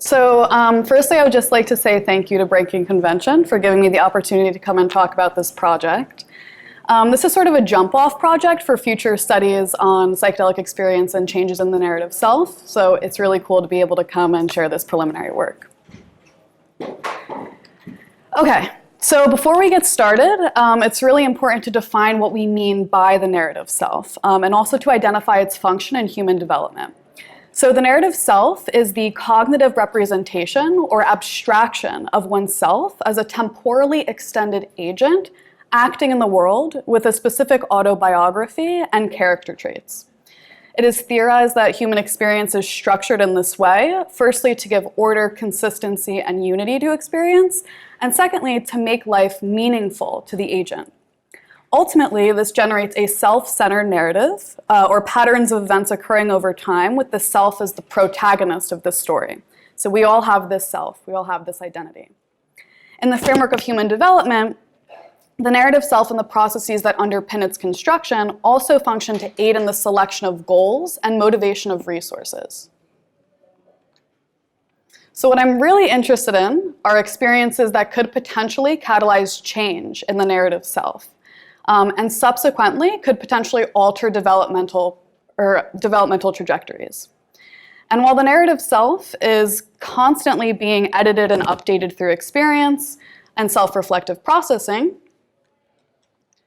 Firstly, I would just like to say thank you to Breaking Convention for giving me the opportunity to come and talk about this project. This is sort of a jump-off project for future studies on psychedelic experience and changes in the narrative self, so it's really cool to be able to come and share this preliminary work. Okay, so before we get started, it's really important to define what we mean by the narrative self, and also to identify its function in human development. So the narrative self is the cognitive representation or abstraction of oneself as a temporally extended agent acting in the world with a specific autobiography and character traits. It is theorized that human experience is structured in this way, firstly to give order, consistency, and unity to experience, and secondly to make life meaningful to the agent. Ultimately, this generates a self-centered narrative, or patterns of events occurring over time with the self as the protagonist of the story. So we all have this self, we all have this identity. In the framework of human development, the narrative self and the processes that underpin its construction also function to aid in the selection of goals and motivation of resources. So what I'm really interested in are experiences that could potentially catalyze change in the narrative self. And subsequently could potentially alter developmental trajectories. And while the narrative self is constantly being edited and updated through experience and self-reflective processing,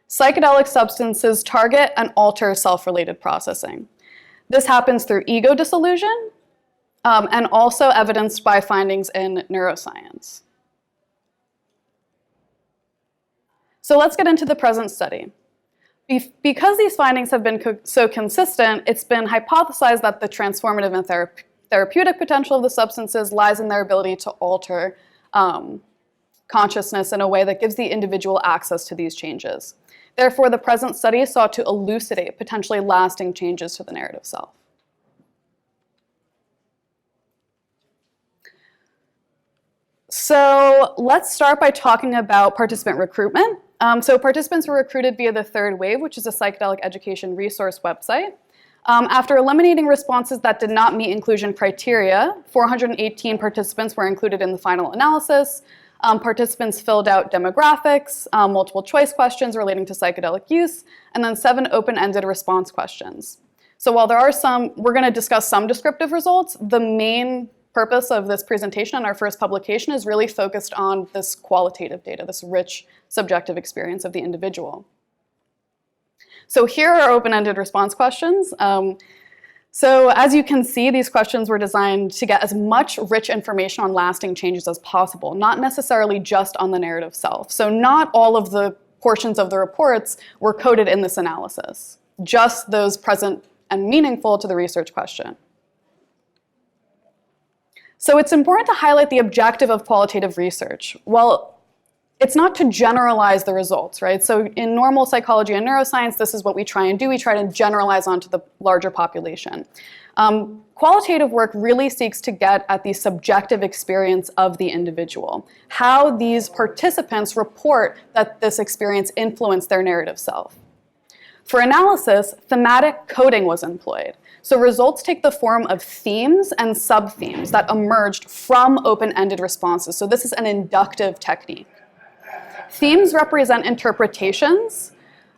psychedelic substances target and alter self-related processing. This happens through ego dissolution and also evidenced by findings in neuroscience. So let's get into the present study. Because these findings have been so consistent, it's been hypothesized that the transformative and therapeutic potential of the substances lies in their ability to alter consciousness in a way that gives the individual access to these changes. Therefore, the present study sought to elucidate potentially lasting changes to the narrative self. So let's start by talking about participant recruitment. So participants were recruited via the Third Wave, which is a psychedelic education resource website. After eliminating responses that did not meet inclusion criteria, 418 participants were included in the final analysis. Participants filled out demographics, multiple choice questions relating to psychedelic use, and then 7 open-ended response questions. So while there are we're going to discuss some descriptive results, the main purpose of this presentation and our first publication is really focused on this qualitative data, this rich subjective experience of the individual. So here are open-ended response questions. So as you can see, these questions were designed to get as much rich information on lasting changes as possible, not necessarily just on the narrative self. So not all of the portions of the reports were coded in this analysis, just those present and meaningful to the research question. So it's important to highlight the objective of qualitative research. Well, it's not to generalize the results, right? So in normal psychology and neuroscience, this is what we try and do. We try to generalize onto the larger population. Qualitative work really seeks to get at the subjective experience of the individual, how these participants report that this experience influenced their narrative self. For analysis, thematic coding was employed. So results take the form of themes and sub-themes that emerged from open-ended responses. So this is an inductive technique. Themes represent interpretations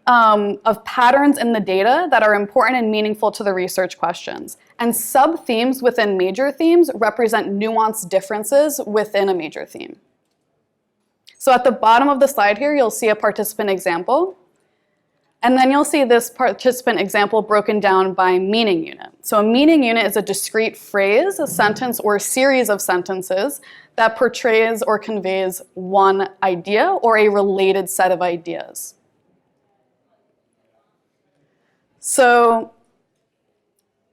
of patterns in the data that are important and meaningful to the research questions. And sub-themes within major themes represent nuanced differences within a major theme. So at the bottom of the slide here, you'll see a participant example. And then you'll see this participant example broken down by meaning unit. So a meaning unit is a discrete phrase, a sentence, or a series of sentences that portrays or conveys one idea or a related set of ideas. So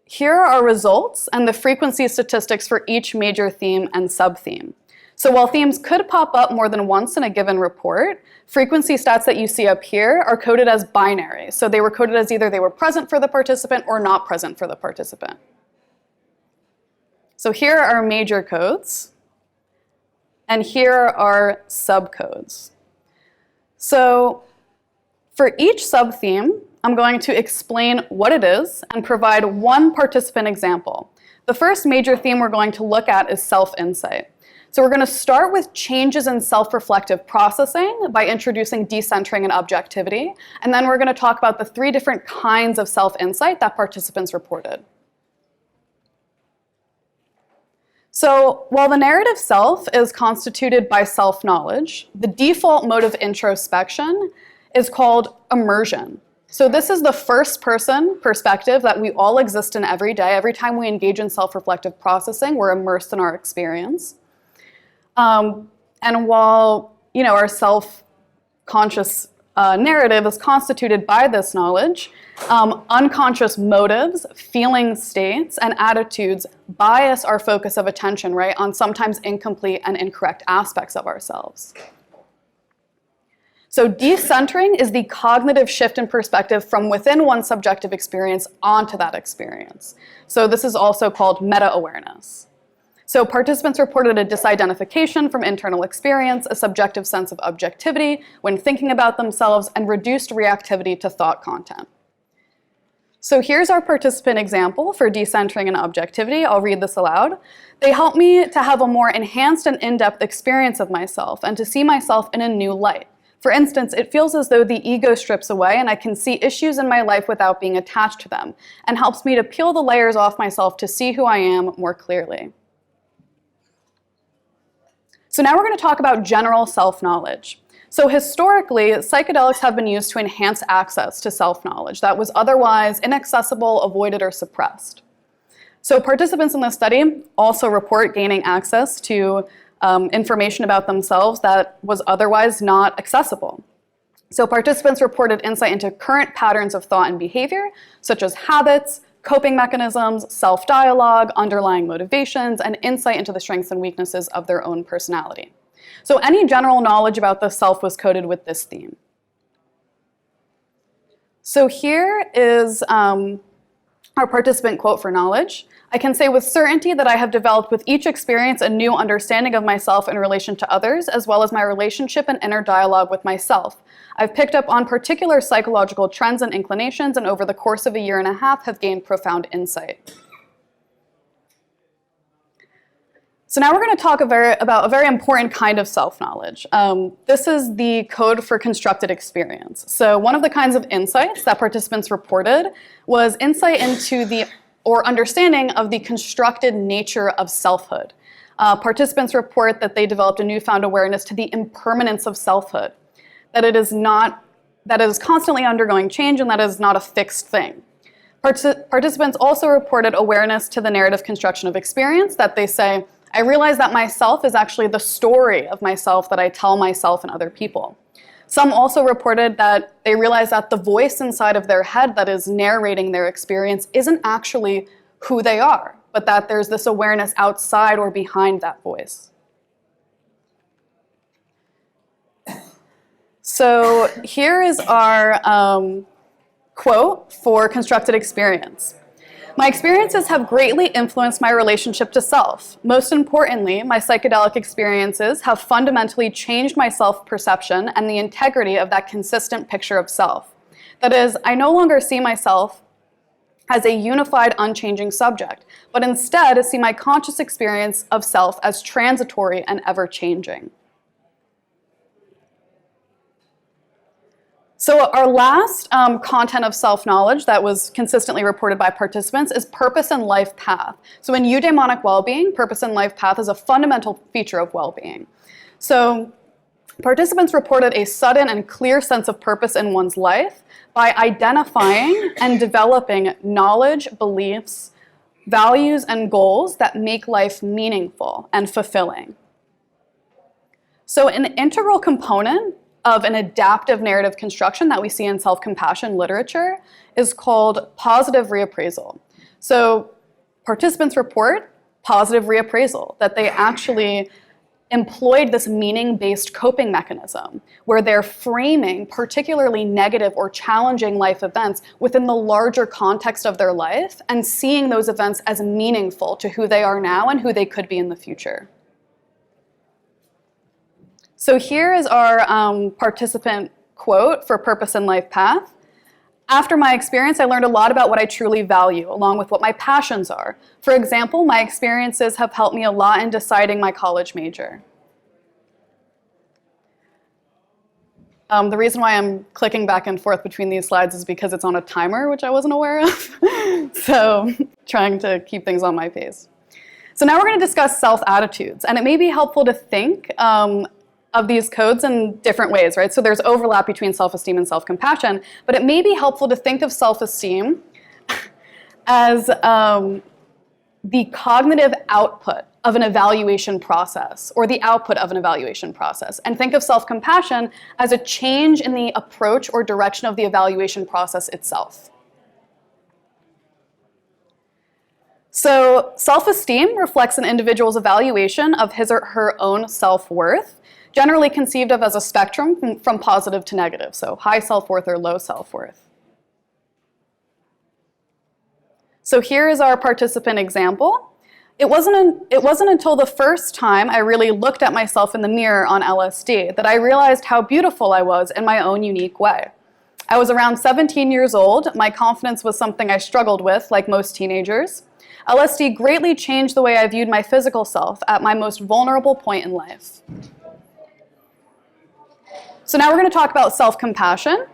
here are our results and the frequency statistics for each major theme and sub-theme. So while themes could pop up more than once in a given report, frequency stats that you see up here are coded as binary. So they were coded as either they were present for the participant or not present for the participant. So here are our major codes, and here are subcodes. So for each sub-theme, I'm going to explain what it is and provide one participant example. The first major theme we're going to look at is self-insight. So we're going to start with changes in self-reflective processing by introducing decentering and objectivity, and then we're going to talk about the 3 different kinds of self-insight that participants reported. So while the narrative self is constituted by self-knowledge, the default mode of introspection is called immersion. So this is the first-person perspective that we all exist in every day. Every time we engage in self-reflective processing, we're immersed in our experience. And while, our self-conscious narrative is constituted by this knowledge, unconscious motives, feeling states, and attitudes bias our focus of attention, right, on sometimes incomplete and incorrect aspects of ourselves. So decentering is the cognitive shift in perspective from within one's subjective experience onto that experience. So this is also called meta-awareness. So participants reported a disidentification from internal experience, a subjective sense of objectivity when thinking about themselves, and reduced reactivity to thought content. So here's our participant example for decentering and objectivity. I'll read this aloud. They help me to have a more enhanced and in-depth experience of myself and to see myself in a new light. For instance, it feels as though the ego strips away and I can see issues in my life without being attached to them, and helps me to peel the layers off myself to see who I am more clearly. So now we're going to talk about general self-knowledge. So historically, psychedelics have been used to enhance access to self-knowledge that was otherwise inaccessible, avoided, or suppressed. So participants in this study also report gaining access to information about themselves that was otherwise not accessible. So participants reported insight into current patterns of thought and behavior, such as habits, coping mechanisms, self-dialogue, underlying motivations, and insight into the strengths and weaknesses of their own personality. So any general knowledge about the self was coded with this theme. So here is our participant quote for knowledge. I can say with certainty that I have developed with each experience a new understanding of myself in relation to others, as well as my relationship and inner dialogue with myself. I've picked up on particular psychological trends and inclinations, and over the course of a year and a half have gained profound insight. So now we're going to talk about a very important kind of self-knowledge. This is the code for constructed experience. So one of the kinds of insights that participants reported was insight into or understanding of the constructed nature of selfhood. Participants report that they developed a newfound awareness to the impermanence of selfhood, that it is constantly undergoing change and that it is not a fixed thing. Participants also reported awareness to the narrative construction of experience, that they say, I realize that myself is actually the story of myself that I tell myself and other people. Some also reported that they realized that the voice inside of their head that is narrating their experience isn't actually who they are, but that there's this awareness outside or behind that voice. So here is our quote for constructed experience. My experiences have greatly influenced my relationship to self. Most importantly, my psychedelic experiences have fundamentally changed my self-perception and the integrity of that consistent picture of self. That is, I no longer see myself as a unified, unchanging subject, but instead see my conscious experience of self as transitory and ever-changing. So our last content of self-knowledge that was consistently reported by participants is purpose and life path. So in eudaimonic well-being, purpose and life path is a fundamental feature of well-being. So participants reported a sudden and clear sense of purpose in one's life by identifying and developing knowledge, beliefs, values, and goals that make life meaningful and fulfilling. So an integral component of an adaptive narrative construction that we see in self-compassion literature is called positive reappraisal. So participants report positive reappraisal, that they actually employed this meaning-based coping mechanism where they're framing particularly negative or challenging life events within the larger context of their life and seeing those events as meaningful to who they are now and who they could be in the future. So here is our participant quote for purpose and life path. After my experience, I learned a lot about what I truly value, along with what my passions are. For example, my experiences have helped me a lot in deciding my college major. The reason why I'm clicking back and forth between these slides is because it's on a timer, which I wasn't aware of. So trying to keep things on my pace. So now we're going to discuss self-attitudes, and it may be helpful to think of these codes in different ways, right? So there's overlap between self-esteem and self-compassion, but it may be helpful to think of self-esteem as the cognitive output of an evaluation process, or the output of an evaluation process, and think of self-compassion as a change in the approach or direction of the evaluation process itself. So self-esteem reflects an individual's evaluation of his or her own self-worth, generally conceived of as a spectrum from positive to negative, so high self-worth or low self-worth. So here is our participant example. It wasn't until the first time I really looked at myself in the mirror on LSD that I realized how beautiful I was in my own unique way. I was around 17 years old. My confidence was something I struggled with, like most teenagers. LSD greatly changed the way I viewed my physical self at my most vulnerable point in life. So now we're going to talk about self-compassion.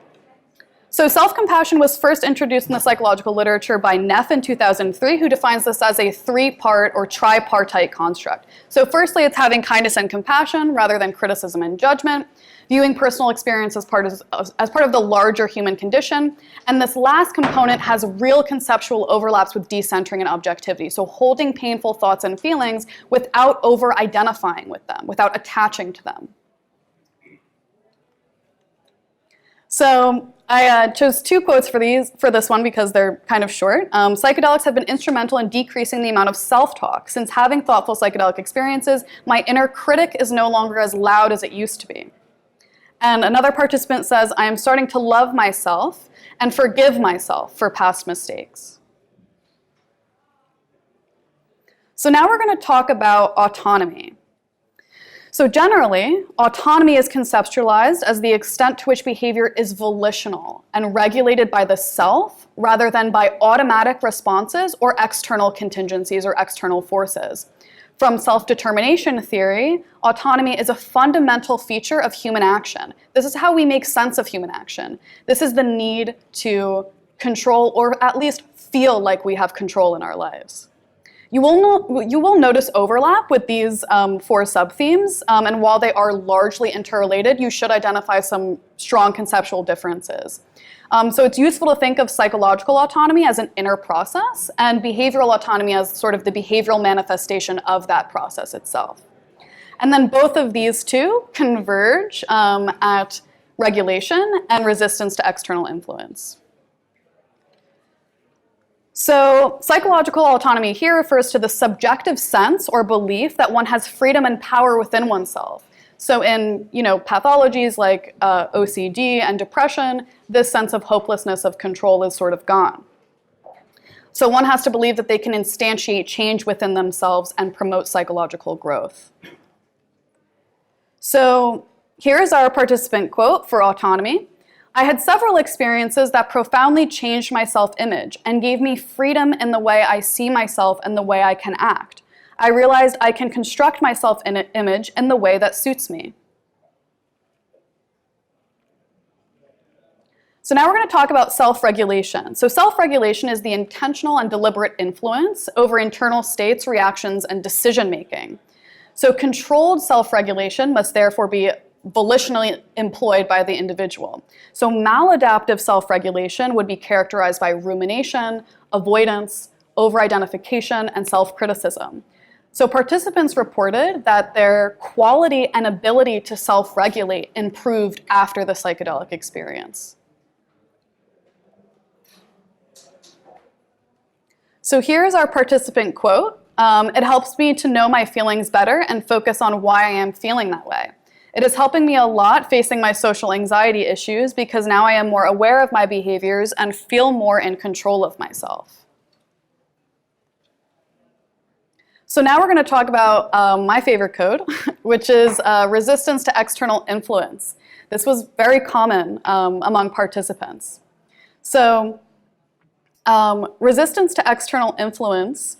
So self-compassion was first introduced in the psychological literature by Neff in 2003, who defines this as a three-part or tripartite construct. So firstly, it's having kindness and compassion rather than criticism and judgment, viewing personal experience as part of the larger human condition, and this last component has real conceptual overlaps with decentering and objectivity, so holding painful thoughts and feelings without over-identifying with them, without attaching to them. So I chose two quotes for this one because they're kind of short. Psychedelics have been instrumental in decreasing the amount of self-talk. Since having thoughtful psychedelic experiences, my inner critic is no longer as loud as it used to be. And another participant says, I am starting to love myself and forgive myself for past mistakes. So now we're going to talk about autonomy. So generally, autonomy is conceptualized as the extent to which behavior is volitional and regulated by the self rather than by automatic responses or external contingencies or external forces. From self-determination theory, autonomy is a fundamental feature of human action. This is how we make sense of human action. This is the need to control or at least feel like we have control in our lives. You will notice overlap with these four sub-themes, and while they are largely interrelated, you should identify some strong conceptual differences. So it's useful to think of psychological autonomy as an inner process, and behavioral autonomy as sort of the behavioral manifestation of that process itself. And then both of these two converge at regulation and resistance to external influence. So psychological autonomy here refers to the subjective sense or belief that one has freedom and power within oneself. So in pathologies like OCD and depression, this sense of hopelessness of control is sort of gone. So one has to believe that they can instantiate change within themselves and promote psychological growth. So here's our participant quote for autonomy. I had several experiences that profoundly changed my self-image and gave me freedom in the way I see myself and the way I can act. I realized I can construct my self-image in the way that suits me. So now we're going to talk about self-regulation. So self-regulation is the intentional and deliberate influence over internal states, reactions, and decision-making. So controlled self-regulation must therefore be volitionally employed by the individual. So maladaptive self-regulation would be characterized by rumination, avoidance, over-identification, and self-criticism. So participants reported that their quality and ability to self-regulate improved after the psychedelic experience. So here's our participant quote. It helps me to know my feelings better and focus on why I am feeling that way. It is helping me a lot facing my social anxiety issues because now I am more aware of my behaviors and feel more in control of myself. So now we're going to talk about my favorite code, which is resistance to external influence. This was very common among participants. So resistance to external influence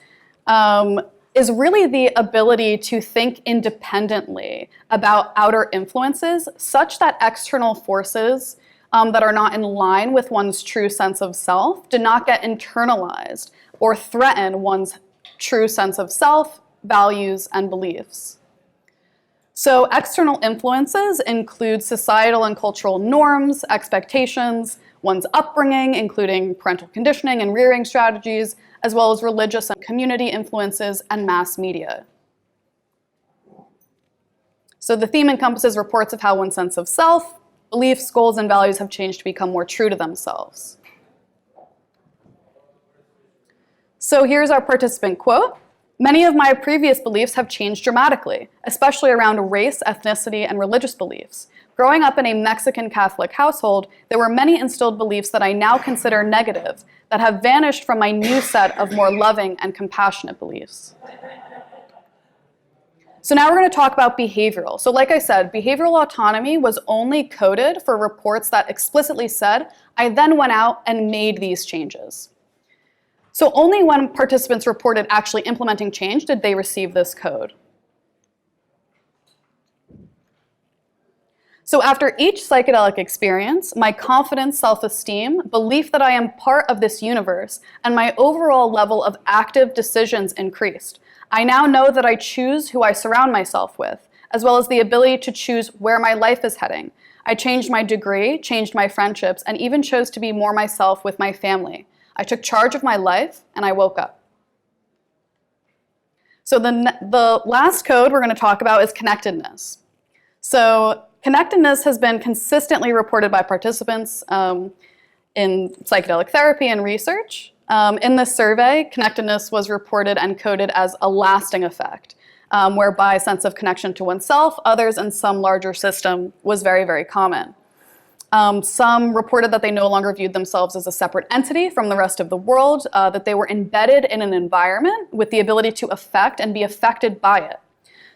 is really the ability to think independently about outer influences such that external forces that are not in line with one's true sense of self do not get internalized or threaten one's true sense of self, values, and beliefs. So external influences include societal and cultural norms, expectations, one's upbringing, including parental conditioning and rearing strategies, as well as religious and community influences and mass media. So the theme encompasses reports of how one's sense of self, beliefs, goals, and values have changed to become more true to themselves. So here's our participant quote. Many of my previous beliefs have changed dramatically, especially around race, ethnicity, and religious beliefs. Growing up in a Mexican Catholic household, there were many instilled beliefs that I now consider negative that have vanished from my new set of more loving and compassionate beliefs. So now we're going to talk about behavioral. So like I said, behavioral autonomy was only coded for reports that explicitly said, I then went out and made these changes. So only when participants reported actually implementing change did they receive this code. So after each psychedelic experience, my confidence, self-esteem, belief that I am part of this universe, and my overall level of active decisions increased. I now know that I choose who I surround myself with, as well as the ability to choose where my life is heading. I changed my degree, changed my friendships, and even chose to be more myself with my family. I took charge of my life, and I woke up. So the last code we're going to talk about is connectedness. So connectedness has been consistently reported by participants in psychedelic therapy and research. In this survey, connectedness was reported and coded as a lasting effect, whereby a sense of connection to oneself, others, and some larger system was very, very common. Some reported that they no longer viewed themselves as a separate entity from the rest of the world, that they were embedded in an environment with the ability to affect and be affected by it.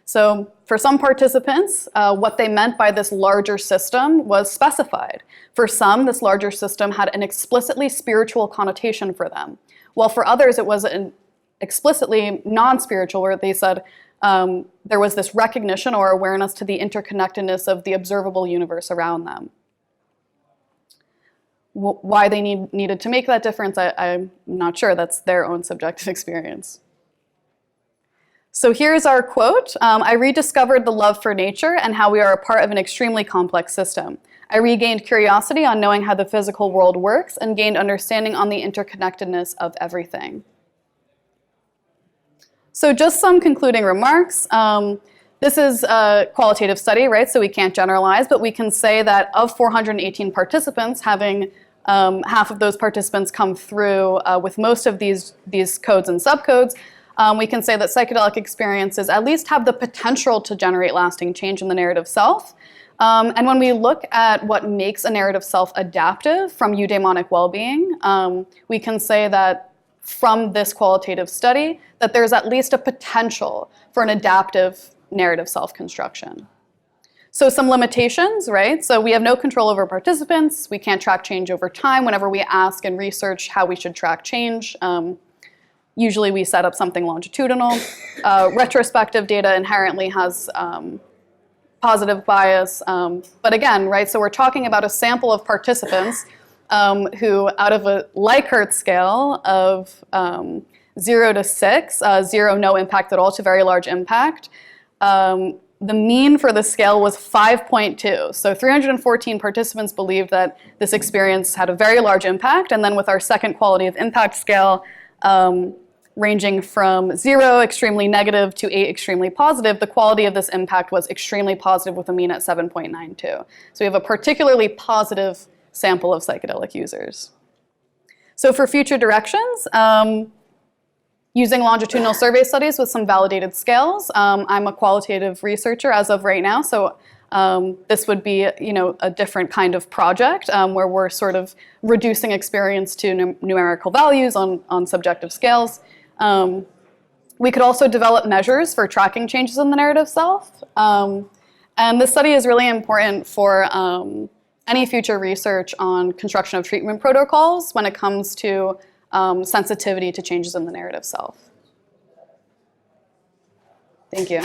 So for some participants, what they meant by this larger system was specified. For some, this larger system had an explicitly spiritual connotation for them, while for others it was an explicitly non-spiritual, where they said there was this recognition or awareness to the interconnectedness of the observable universe around them. Why they needed to make that difference, I'm not sure. That's their own subjective experience. So here's our quote. I rediscovered the love for nature and how we are a part of an extremely complex system. I regained curiosity on knowing how the physical world works and gained understanding on the interconnectedness of everything. So just some concluding remarks. This is a qualitative study, right? So we can't generalize, but we can say that of 418 participants, having half of those participants come through with most of these codes and subcodes, we can say that psychedelic experiences at least have the potential to generate lasting change in the narrative self. And when we look at what makes a narrative self adaptive from eudaimonic well-being, we can say that from this qualitative study, that there's at least a potential for an adaptive narrative self-construction. So some limitations, right? So we have no control over participants. We can't track change over time whenever we ask and research how we should track change. Usually we set up something longitudinal. Retrospective data inherently has positive bias. But again, right, so we're talking about a sample of participants who, out of a Likert scale of 0 to 6, 0 no impact at all to very large impact, the mean for the scale was 5.2. So 314 participants believed that this experience had a very large impact. And then with our second quality of impact scale, ranging from 0, extremely negative, to 8, extremely positive, the quality of this impact was extremely positive with a mean at 7.92. So we have a particularly positive sample of psychedelic users. So for future directions, using longitudinal survey studies with some validated scales. I'm a qualitative researcher as of right now, so this would be, a different kind of project where we're sort of reducing experience to numerical values on subjective scales. We could also develop measures for tracking changes in the narrative self. And this study is really important for any future research on construction of treatment protocols when it comes to sensitivity to changes in the narrative self. Thank you.